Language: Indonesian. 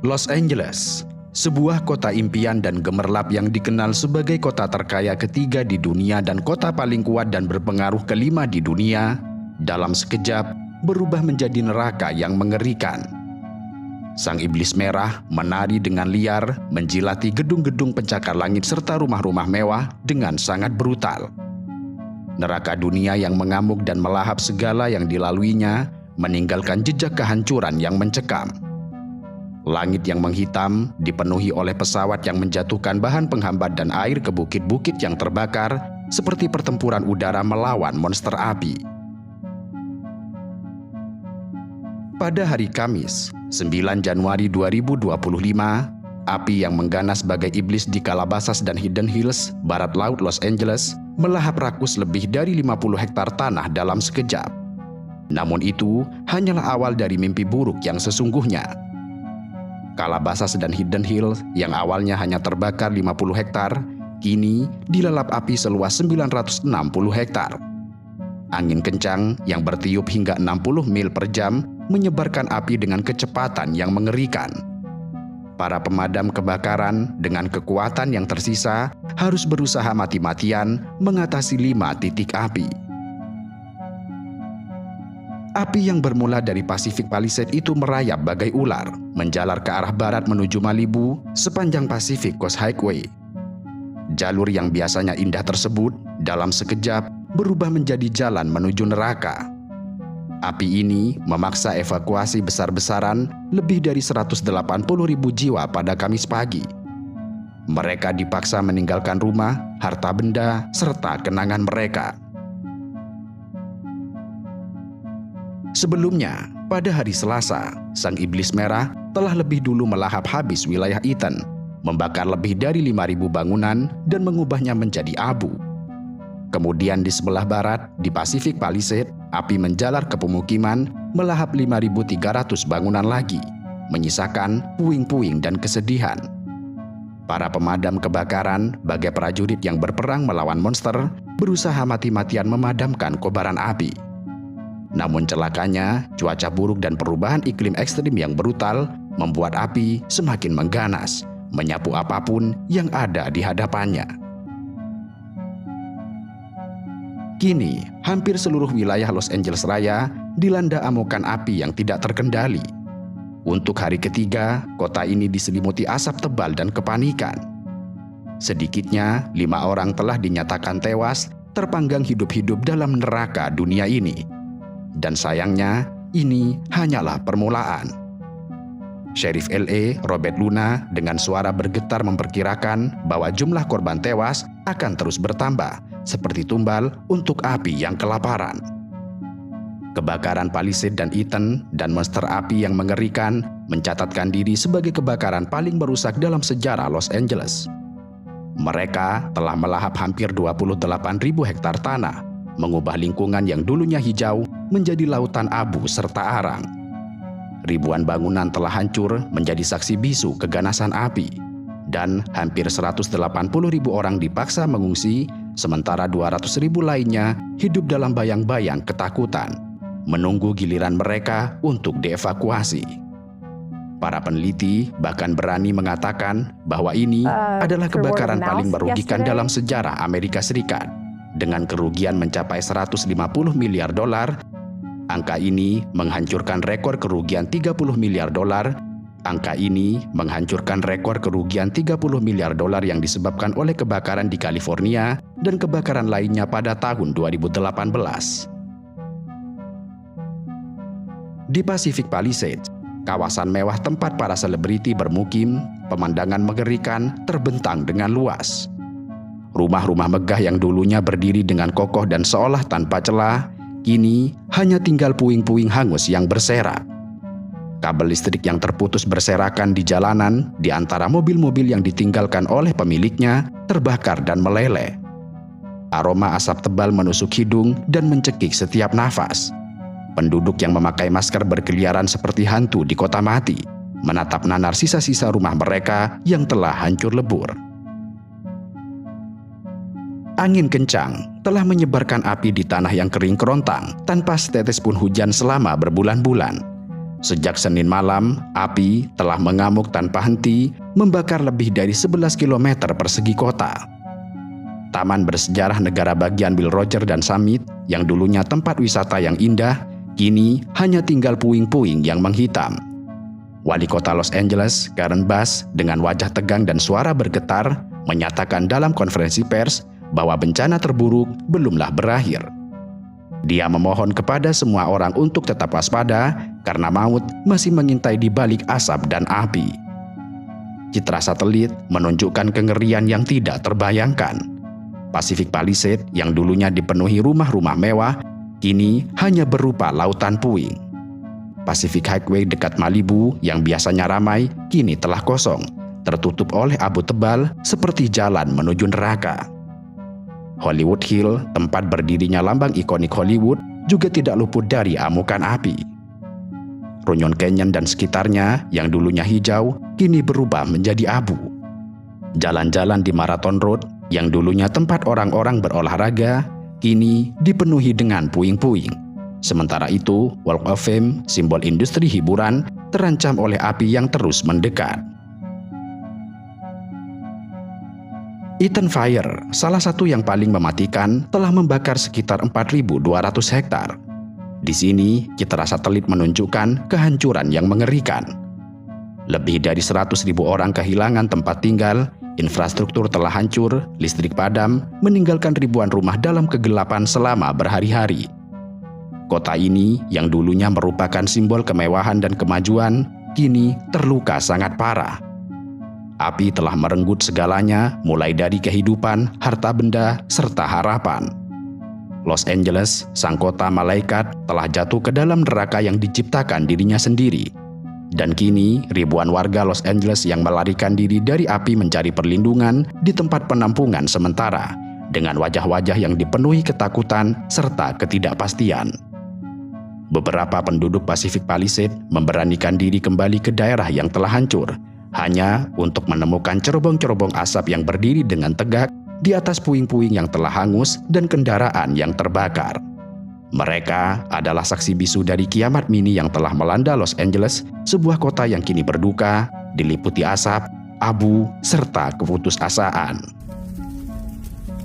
Los Angeles, sebuah kota impian dan gemerlap yang dikenal sebagai kota terkaya ketiga di dunia dan kota paling kuat dan berpengaruh kelima di dunia, dalam sekejap berubah menjadi neraka yang mengerikan. Sang iblis merah menari dengan liar, menjilati gedung-gedung pencakar langit serta rumah-rumah mewah dengan sangat brutal. Neraka dunia yang mengamuk dan melahap segala yang dilaluinya, meninggalkan jejak kehancuran yang mencekam. Langit yang menghitam dipenuhi oleh pesawat yang menjatuhkan bahan penghambat dan air ke bukit-bukit yang terbakar, seperti pertempuran udara melawan monster api. Pada hari Kamis, 9 Januari 2025, api yang mengganas sebagai iblis di Calabasas dan Hidden Hills, barat laut Los Angeles, melahap rakus lebih dari 50 hektar tanah dalam sekejap. Namun itu hanyalah awal dari mimpi buruk yang sesungguhnya. Calabasas dan Hidden Hills yang awalnya hanya terbakar 50 hektar, kini dilalap api seluas 960 hektar. Angin kencang yang bertiup hingga 60 mil per jam menyebarkan api dengan kecepatan yang mengerikan. Para pemadam kebakaran dengan kekuatan yang tersisa harus berusaha mati-matian mengatasi 5 titik api. Api yang bermula dari Pacific Palisades itu merayap bagai ular, menjalar ke arah barat menuju Malibu sepanjang Pacific Coast Highway. Jalur yang biasanya indah tersebut dalam sekejap berubah menjadi jalan menuju neraka. Api ini memaksa evakuasi besar-besaran lebih dari 180.000 jiwa pada Kamis pagi. Mereka dipaksa meninggalkan rumah, harta benda, serta kenangan mereka. Sebelumnya, pada hari Selasa, sang iblis merah telah lebih dulu melahap habis wilayah Eaton, membakar lebih dari 5.000 bangunan dan mengubahnya menjadi abu. Kemudian di sebelah barat, di Pacific Palisades, api menjalar ke pemukiman, melahap 5.300 bangunan lagi, menyisakan puing-puing dan kesedihan. Para pemadam kebakaran, bagai prajurit yang berperang melawan monster, berusaha mati-matian memadamkan kobaran api. Namun celakanya, cuaca buruk dan perubahan iklim ekstrim yang brutal membuat api semakin mengganas, menyapu apapun yang ada di hadapannya. Kini, hampir seluruh wilayah Los Angeles Raya dilanda amukan api yang tidak terkendali. Untuk hari ketiga, kota ini diselimuti asap tebal dan kepanikan. Sedikitnya, 5 orang telah dinyatakan tewas, terpanggang hidup-hidup dalam neraka dunia ini. Dan sayangnya, ini hanyalah permulaan. Sheriff LA, Robert Luna, dengan suara bergetar memperkirakan bahwa jumlah korban tewas akan terus bertambah, seperti tumbal untuk api yang kelaparan. Kebakaran Palisades dan Eaton dan monster api yang mengerikan mencatatkan diri sebagai kebakaran paling merusak dalam sejarah Los Angeles. Mereka telah melahap hampir 28.000 hektar tanah, mengubah lingkungan yang dulunya hijau menjadi lautan abu serta arang. Ribuan bangunan telah hancur menjadi saksi bisu keganasan api, dan hampir 180.000 orang dipaksa mengungsi, sementara 200.000 lainnya hidup dalam bayang-bayang ketakutan, menunggu giliran mereka untuk dievakuasi. Para peneliti bahkan berani mengatakan bahwa ini adalah kebakaran paling merugikan dalam sejarah Amerika Serikat, dengan kerugian mencapai 150 miliar dolar. Angka ini menghancurkan rekor kerugian 30 miliar dolar. Angka ini menghancurkan rekor kerugian 30 miliar dolar yang disebabkan oleh kebakaran di California dan kebakaran lainnya pada tahun 2018. Di Pacific Palisades, kawasan mewah tempat para selebriti bermukim, pemandangan mengerikan terbentang dengan luas. Rumah-rumah megah yang dulunya berdiri dengan kokoh dan seolah tanpa celah, kini hanya tinggal puing-puing hangus yang berserak. Kabel listrik yang terputus berserakan di jalanan di antara mobil-mobil yang ditinggalkan oleh pemiliknya terbakar dan meleleh. Aroma asap tebal menusuk hidung dan mencekik setiap nafas. Penduduk yang memakai masker berkeliaran seperti hantu di kota mati, menatap nanar sisa-sisa rumah mereka yang telah hancur lebur. Angin kencang telah menyebarkan api di tanah yang kering kerontang tanpa setetes pun hujan selama berbulan-bulan. Sejak Senin malam, api telah mengamuk tanpa henti, membakar lebih dari 11 km persegi kota. Taman bersejarah negara bagian Will Rogers dan Summit, yang dulunya tempat wisata yang indah, kini hanya tinggal puing-puing yang menghitam. Wali kota Los Angeles, Karen Bass, dengan wajah tegang dan suara bergetar, menyatakan dalam konferensi pers bahwa bencana terburuk belumlah berakhir. Dia memohon kepada semua orang untuk tetap waspada karena maut masih mengintai di balik asap dan api. Citra satelit menunjukkan kengerian yang tidak terbayangkan. Pacific Palisades yang dulunya dipenuhi rumah-rumah mewah, kini hanya berupa lautan puing. Pacific Highway dekat Malibu yang biasanya ramai, kini telah kosong, tertutup oleh abu tebal seperti jalan menuju neraka. Hollywood Hill, tempat berdirinya lambang ikonik Hollywood, juga tidak luput dari amukan api. Runyon Canyon dan sekitarnya yang dulunya hijau, kini berubah menjadi abu. Jalan-jalan di Marathon Road, yang dulunya tempat orang-orang berolahraga, kini dipenuhi dengan puing-puing. Sementara itu, Walk of Fame, simbol industri hiburan, terancam oleh api yang terus mendekat. Eaton Fire, salah satu yang paling mematikan, telah membakar sekitar 4.200 hektar. Di sini, citra satelit menunjukkan kehancuran yang mengerikan. Lebih dari 100.000 orang kehilangan tempat tinggal, infrastruktur telah hancur, listrik padam, meninggalkan ribuan rumah dalam kegelapan selama berhari-hari. Kota ini, yang dulunya merupakan simbol kemewahan dan kemajuan, kini terluka sangat parah. Api telah merenggut segalanya, mulai dari kehidupan, harta benda, serta harapan. Los Angeles, sang kota malaikat, telah jatuh ke dalam neraka yang diciptakan dirinya sendiri. Dan kini, ribuan warga Los Angeles yang melarikan diri dari api mencari perlindungan di tempat penampungan sementara, dengan wajah-wajah yang dipenuhi ketakutan serta ketidakpastian. Beberapa penduduk Pacific Palisades memberanikan diri kembali ke daerah yang telah hancur, hanya untuk menemukan cerobong-cerobong asap yang berdiri dengan tegak di atas puing-puing yang telah hangus dan kendaraan yang terbakar. Mereka adalah saksi bisu dari kiamat mini yang telah melanda Los Angeles, sebuah kota yang kini berduka, diliputi asap, abu, serta keputusasaan.